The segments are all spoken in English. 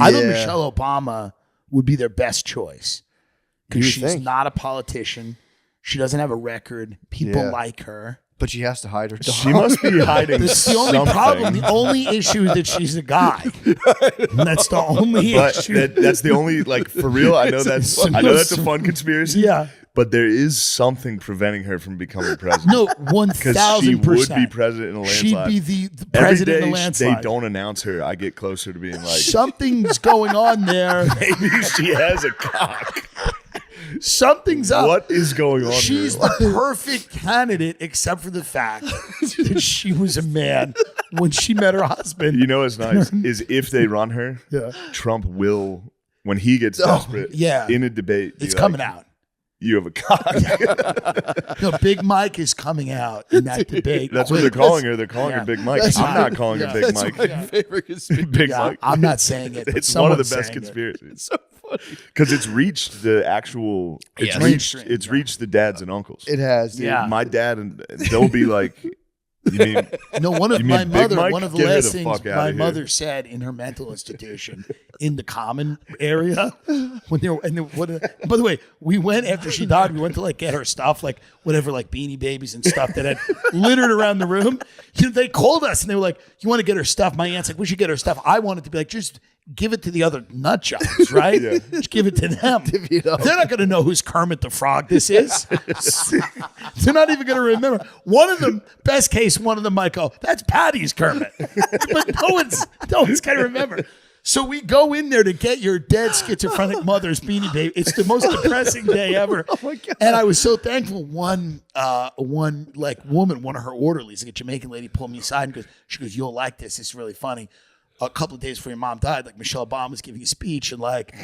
I think Michelle Obama would be their best choice because she's not a politician. She doesn't have a record. People like her. But she has to hide her dog. She must be hiding That's the only problem. The only issue is that she's a guy. And that's the only issue. That's the only, like, for real, I know that's a fun conspiracy. Yeah. But there is something preventing her from becoming president. No, 1,000%. Because she would be president in a landslide. She'd be the president in a Every day landslide. they don't announce her, I get closer to being like, something's going on there. maybe she has a cock. Something's up. What is going on She's here? the perfect candidate, except for the fact that she was a man when she met her husband. You know what's nice is if they run her, Trump will, when he gets desperate, in a debate, it's coming out. You have a cock. No, Big Mike is coming out in that debate. That's what they're calling her. They're calling her Big Mike. I'm not calling her Big Mike. My favorite conspiracy. Big Mike. I'm not saying it. But It's one of the best saying conspiracies. It's so funny. Because it's reached the actual. It's reached the dads and uncles. It has. Dude. Yeah. My dad and they'll be like, you mean? No, one of You my mean Big mother. Mike? One of the Get her last the things fuck outta my here. mother said in her mental institution in the common area when they were. By the way, we went after she died. We went to like get her stuff, like whatever, like Beanie Babies and stuff that had littered around the room. You know, they called us and they were like, "You want to get her stuff?" My aunt's like, "We should get her stuff." I wanted to be like, just give it to the other nut jobs, right? Just give it to them. They're not going to know who's Kermit the Frog this is. They're not even going to remember. One of them, best case, one of them might go, "That's Patty's Kermit." But no one's going to remember. So we go in there to get your dead schizophrenic mother's Beanie Baby. It's the most depressing day ever. Oh my God. And I was so thankful. One like woman, one of her orderlies, like a Jamaican lady, pulled me aside and she goes, "You'll like this. It's really funny. A couple of days before your mom died, like Michelle Obama was giving a speech and like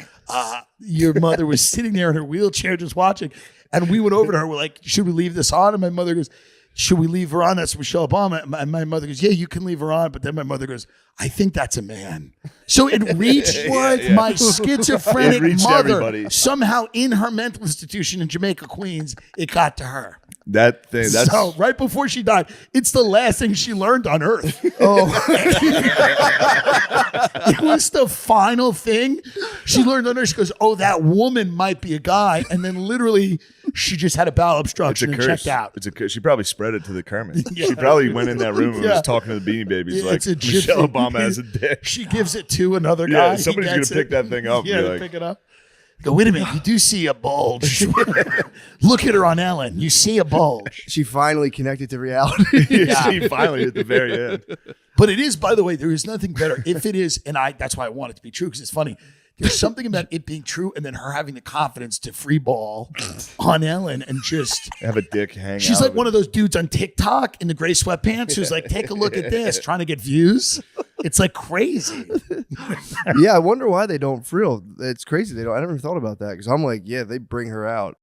your mother was sitting there in her wheelchair just watching. And we went over to her. We're like, should we leave this on?" And my mother goes, "Should we leave her on? That's Michelle Obama." And my mother goes, "Yeah, you can leave her on." But then my mother goes, "I think that's a man." So it reached my schizophrenic It reached mother. everybody. Somehow in her mental institution in Jamaica, Queens, it got to her. That thing. That's So right before she died, it's the last thing she learned on Earth. It was the final thing she learned on Earth. She goes, "Oh, that woman might be a guy," and then literally she just had a bowel obstruction and checked out. It's a curse. She probably spread it to the Kermit. She probably went in that room and was talking to the Beanie Babies like, it's a Michelle gypsy. Obama has a dick. She gives it to another guy. Yeah, somebody's He going gets to pick that thing up. Yeah, and be to like, pick it up. Go, "Wait a minute, you do see a bulge." Look at her on Ellen. You see a bulge. She finally connected to reality. She finally at the very end. But it is, by the way, there is nothing better. If it is, and that's why I want it to be true, because it's funny. There's something about it being true and then her having the confidence to free ball on Ellen and just Have a dick hang she's out like one of those dudes on TikTok in the gray sweatpants who's like, "Take a look at this," trying to get views. It's like crazy. Yeah, I wonder why they don't frill. It's crazy. They don't. I never thought about that because I'm like, yeah, they bring her out.